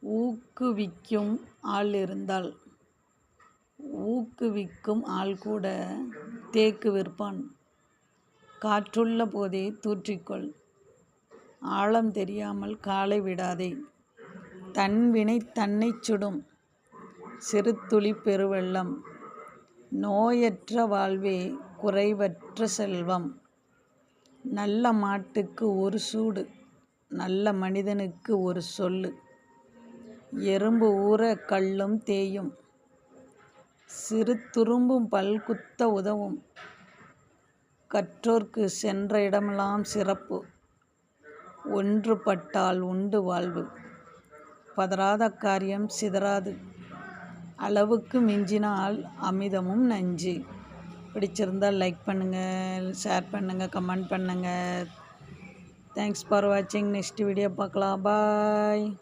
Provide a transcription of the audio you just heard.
ஊக்குவிக்கும் ஆள் இருந்தால் ஊக்குவிக்கும் ஆள் கூட தேக்கு விற்பான். காற்றுள்ள போதே தூற்றிக்கொள். ஆழம் தெரியாமல் காலை விடாதே. தன்வினை தன்னைச் சுடும். சிறு துளி பெருவெள்ளம். நோயற்ற வாழ்வே குறைவற்ற செல்வம். நல்ல மாட்டுக்கு ஒரு சூடு, நல்ல மனிதனுக்கு ஒரு சொல்லு. எறும்பு ஊற கல்லும் தேயும். சிறு துரும்பும் பல்குத்த உதவும். கற்றோர்க்கு சென்ற இடமெல்லாம் சிறப்பு. ஒன்றுபட்டால் உண்டு வாழ்வு. பதறாத காரியம் சிதறாது. அளவுக்கு மிஞ்சினால் அமிர்தமும் நஞ்சு. பிடிச்சிருந்தால் லைக் பண்ணுங்கள், ஷேர் பண்ணுங்கள், கமெண்ட் பண்ணுங்கள். தேங்க்ஸ் ஃபார் வாட்சிங். நெக்ஸ்ட் வீடியோ பார்க்கலாம். பாய்.